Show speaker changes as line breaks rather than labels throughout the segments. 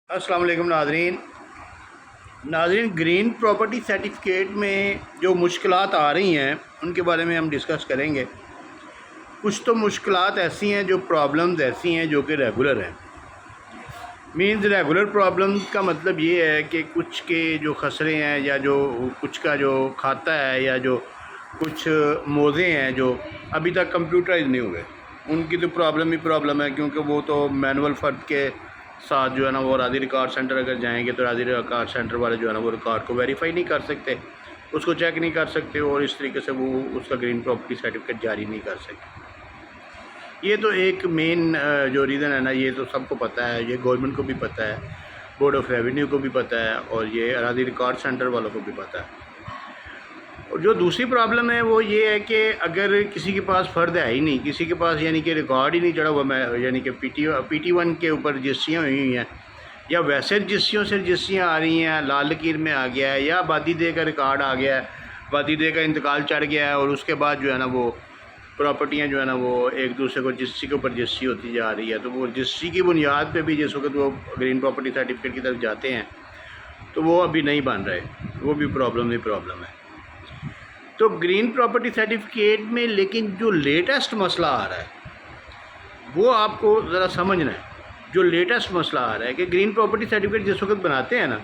السلام علیکم ناظرین گرین پراپرٹی سرٹیفکیٹ میں جو مشکلات آ رہی ہیں ان کے بارے میں ہم ڈسکس کریں گے۔ کچھ تو مشکلات ایسی ہیں، جو پرابلمز ایسی ہیں جو کہ ریگولر ہیں۔ ریگولر پرابلمز کا مطلب یہ ہے کہ کچھ کے جو خسرے ہیں یا جو کچھ کا جو کھاتا ہے یا جو کچھ موزے ہیں جو ابھی تک کمپیوٹرائز نہیں ہوئے، ان کی تو پرابلم ہی پرابلم ہے، کیونکہ وہ تو مینول فرد کے ساتھ جو ہے نا وہ راضی ریکارڈ سینٹر اگر جائیں گے تو راضی ریکارڈ سینٹر والے جو ہے نا وہ ریکارڈ کو ویریفائی نہیں کر سکتے، اس کو چیک نہیں کر سکتے، اور اس طریقے سے وہ اس کا گرین پراپرٹی سرٹیفکیٹ جاری نہیں کر سکتے۔ یہ تو ایک مین جو ریزن ہے نا، یہ تو سب کو پتہ ہے، یہ گورنمنٹ کو بھی پتہ ہے، بورڈ آف ریونیو کو بھی پتہ ہے، اور یہ راضی ریکارڈ سینٹر والوں کو بھی پتہ ہے۔ اور جو دوسری پرابلم ہے وہ یہ ہے کہ اگر کسی کے پاس فرد ہے ہی نہیں، کسی کے پاس یعنی کہ ریکارڈ ہی نہیں چڑھا ہوا، یعنی کہ پی ٹی ون کے اوپر رجسٹریاں ہوئی ہیں، یا ویسے رجسٹریوں سے رجسٹریاں آ رہی ہیں، لال لکیر میں آ گیا ہے، یا آبادی دے کا ریکارڈ آ گیا ہے، آبادی دے کا انتقال چڑھ گیا ہے، اور اس کے بعد جو ہے نا وہ پراپرٹیاں جو ہے نا وہ ایک دوسرے کو رجسٹری کے اوپر رجسٹری ہوتی جا رہی ہے، تو وہ رجسٹری کی بنیاد پہ بھی جس وقت وہ گرین پراپرٹی سرٹیفکیٹ کی طرف جاتے ہیں تو وہ ابھی نہیں بن رہے، وہ بھی پرابلم ہے۔ تو گرین پراپرٹی سرٹیفکیٹ میں لیکن جو لیٹسٹ مسئلہ آ رہا ہے وہ آپ کو ذرا سمجھنا ہے۔ جو لیٹسٹ مسئلہ آ رہا ہے کہ گرین پراپرٹی سرٹیفکیٹ جس وقت بناتے ہیں نا،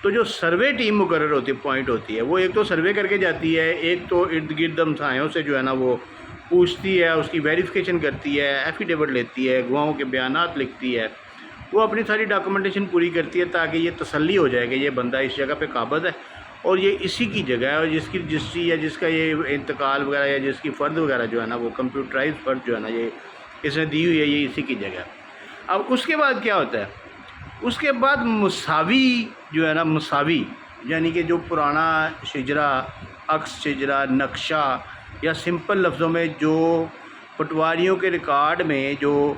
تو جو سروے ٹیم مقرر ہوتی ہے، پوائنٹ ہوتی ہے، وہ ایک تو سروے کر کے جاتی ہے، ایک تو ارد گرد ہمسایوں سے جو ہے نا وہ پوچھتی ہے، اس کی ویریفیکیشن کرتی ہے، ایفیڈیوٹ لیتی ہے، گواہوں کے بیانات لکھتی ہے، وہ اپنی ساری ڈاکومنٹیشن پوری کرتی ہے تاکہ یہ تسلی ہو جائے کہ یہ بندہ اس جگہ پہ قابض ہے اور یہ اسی کی جگہ ہے، اور جس کی رجسٹری یا جس کا یہ انتقال وغیرہ یا جس کی فرد وغیرہ جو ہے نا وہ کمپیوٹرائز فرد جو ہے نا یہ اس نے دی ہوئی ہے، یہ اسی کی جگہ ہے۔ اب اس کے بعد کیا ہوتا ہے؟ اس کے بعد مساوی جو ہے نا، مساوی یعنی کہ جو پرانا شجرا، عکس شجرا، نقشہ، یا سمپل لفظوں میں جو پٹواریوں کے ریکارڈ میں جو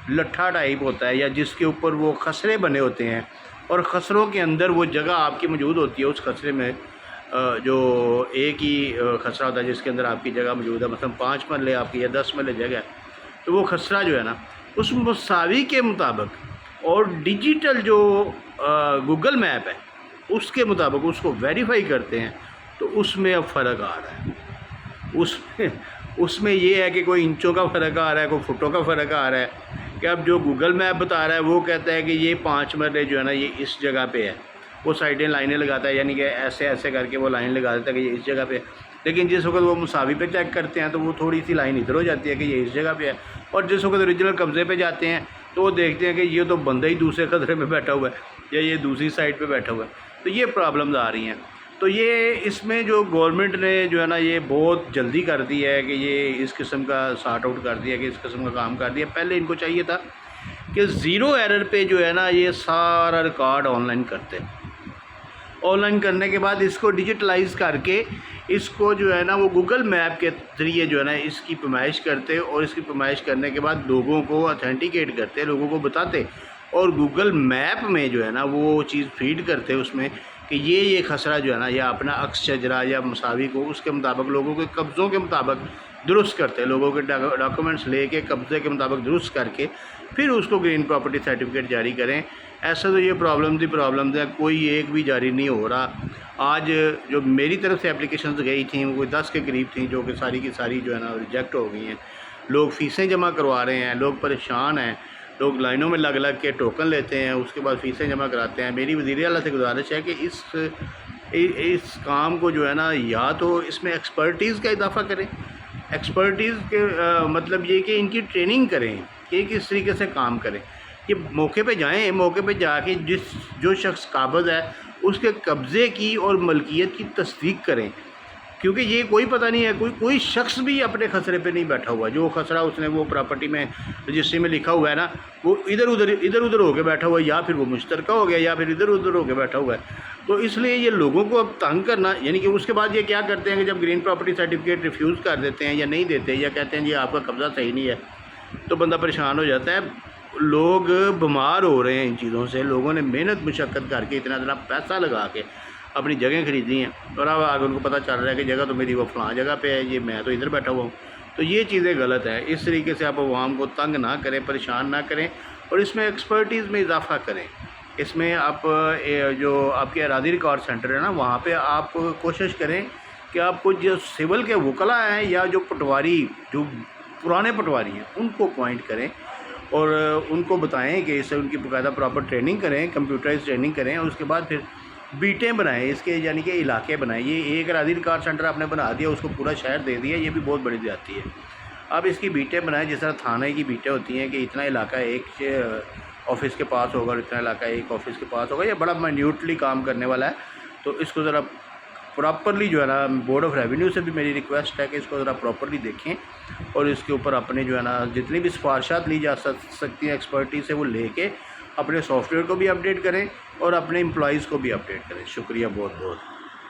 لٹھا ٹائپ ہوتا ہے، یا جس کے اوپر وہ خسرے بنے ہوتے ہیں اور خسروں کے اندر وہ جگہ آپ کی موجود ہوتی ہے، اس خسرے میں جو ایک ہی خسرہ ہوتا ہے جس کے اندر آپ کی جگہ موجود ہے، مثلا 5 مرلے آپ کی یا 10 مرلے جگہ ہے، تو وہ خسرہ جو ہے نا اس مساوی کے مطابق اور ڈیجیٹل جو گوگل میپ ہے اس کے مطابق اس کو ویریفائی کرتے ہیں، تو اس میں اب فرق آ رہا ہے۔ اس میں یہ ہے کہ کوئی انچوں کا فرق آ رہا ہے، کوئی فٹوں کا فرق آ رہا ہے، کہ اب جو گوگل میپ بتا رہا ہے وہ کہتا ہے کہ یہ 5 مرلے جو ہے نا یہ اس جگہ پہ ہے، وہ سائڈیں لائنیں لگاتا ہے، یعنی کہ ایسے ایسے کر کے وہ لائن لگا دیتا ہے کہ یہ اس جگہ پہ ہے، لیکن جس وقت وہ مساوی پہ چیک کرتے ہیں تو وہ تھوڑی سی لائن ادھر ہو جاتی ہے کہ یہ اس جگہ پہ ہے، اور جس وقت اوریجنل قبضے پہ جاتے ہیں تو وہ دیکھتے ہیں کہ یہ تو بندہ ہی دوسرے خطرے میں بیٹھا ہوا ہے یا یہ دوسری سائڈ پہ بیٹھا ہوا ہے۔ تو یہ پرابلمز آ رہی ہیں۔ تو یہ اس میں جو گورنمنٹ نے جو ہے نا یہ بہت جلدی کر دی ہے کہ یہ اس قسم کا سارٹ آؤٹ کر دیا، کہ اس قسم کا کام کر دیا۔ پہلے ان کو چاہیے تھا کہ 0 ایرر پہ جو ہے نا یہ سارا ریکارڈ آن لائن کرتے، آن لائن کرنے کے بعد اس کو ڈیجیٹلائز کر کے اس کو جو ہے نا وہ گوگل میپ کے ذریعے جو ہے نا اس کی پیمائش کرتے، اور اس کی پیمائش کرنے کے بعد لوگوں کو اتھینٹیکیٹ کرتے، لوگوں کو بتاتے، اور گوگل میپ میں جو ہے نا وہ چیز فیڈ کرتے اس میں کہ یہ خسرہ جو ہے نا یا اپنا عکس شجرا یا مساوی کو اس کے مطابق لوگوں کے قبضوں کے مطابق درست کرتے، لوگوں کے ڈاکومنٹس لے کے قبضے کے مطابق درست کر کے پھر اس کو گرین پراپرٹی سرٹیفکیٹ جاری کریں۔ ایسا تو یہ پرابلمز ہے، کوئی ایک بھی جاری نہیں ہو رہا۔ آج جو میری طرف سے اپلیکیشنز گئی تھیں وہ 10 کے قریب تھیں، جو کہ ساری کی ساری جو ہے نا ریجیکٹ ہو گئی ہیں۔ لوگ فیسیں جمع کروا رہے ہیں، لوگ پریشان ہیں، لوگ لائنوں میں لگ کے ٹوکن لیتے ہیں، اس کے بعد فیسیں جمع کراتے ہیں۔ میری وزیر اعلیٰ سے گزارش ہے کہ اس کام کو جو ہے نا یا تو اس میں ایکسپرٹیز کا اضافہ کریں، ایکسپرٹیز کے مطلب یہ کہ ان کی ٹریننگ کریں کہ کس طریقے سے کام کریں، کہ موقع پہ جائیں، موقع پہ جا کے جو شخص قابض ہے اس کے قبضے کی اور ملکیت کی تصدیق کریں، کیونکہ یہ کوئی پتہ نہیں ہے، کوئی شخص بھی اپنے خسرے پہ نہیں بیٹھا ہوا، جو خسرہ اس نے وہ پراپرٹی میں رجسٹری میں لکھا ہوا ہے نا وہ ادھر ادھر ہو کے بیٹھا ہوا ہے، یا پھر وہ مشترکہ ہو گیا یا پھر ادھر ادھر ہو کے بیٹھا ہوا ہے۔ تو اس لیے یہ لوگوں کو اب تنگ کرنا، یعنی کہ اس کے بعد یہ کیا کرتے ہیں کہ جب گرین پراپرٹی سرٹیفکیٹ ریفیوز کر دیتے ہیں یا نہیں دیتے، یا کہتے ہیں جی آپ کا قبضہ صحیح نہیں ہے، تو بندہ پریشان ہو جاتا ہے۔ لوگ بیمار ہو رہے ہیں ان چیزوں سے، لوگوں نے محنت مشقت کر کے اتنا پیسہ لگا کے اپنی جگہیں خریدی ہیں، اور اب آگے ان کو پتہ چل رہا ہے کہ جگہ تو میری وہ فلاں جگہ پہ ہے، یہ میں تو ادھر بیٹھا ہوا ہوں۔ تو یہ چیزیں غلط ہیں۔ اس طریقے سے آپ عوام کو تنگ نہ کریں، پریشان نہ کریں، اور اس میں ایکسپرٹیز میں اضافہ کریں اس میں آپ جو آپ کے اراضی ریکارڈ سینٹر ہے نا، وہاں پہ آپ کوشش کریں کہ آپ کو جو سول کے وکلاء ہیں یا جو پٹواری، جو پرانے پٹواری ہیں، ان کو اپوائنٹ کریں اور ان کو بتائیں کہ اس سے ان کی باقاعدہ پراپر ٹریننگ کریں، کمپیوٹرائز ٹریننگ کریں، اور اس کے بعد پھر بیٹیں بنائیں اس کے، یعنی کہ علاقے بنائیں۔ یہ ایک اراضی ریکارڈ سینٹر آپ نے بنا دیا، اس کو پورا شہر دے دیا، یہ بھی بہت بڑی زیادتی ہے۔ آپ اس کی بیٹیں بنائیں، جس طرح تھانے کی بیٹیں ہوتی ہیں کہ اتنا علاقہ ایک آفس کے پاس ہوگا اور اتنا علاقہ ایک آفس کے پاس ہوگا، یہ بڑا مائنیوٹلی کام کرنے والا ہے۔ تو اس کو ذرا پراپرلی جو ہے نا، بورڈ آف ریونیو سے بھی میری ریکویسٹ ہے کہ اس کو ذرا پراپرلی دیکھیں اور اس کے اوپر اپنے جو ہے نا جتنی بھی سفارشات لی جا سکتی ہیں ایکسپرٹی سے، وہ لے کے اپنے سافٹ ویئر کو بھی اپڈیٹ کریں اور اپنے امپلائیز کو بھی اپڈیٹ کریں۔ شکریہ بہت بہت۔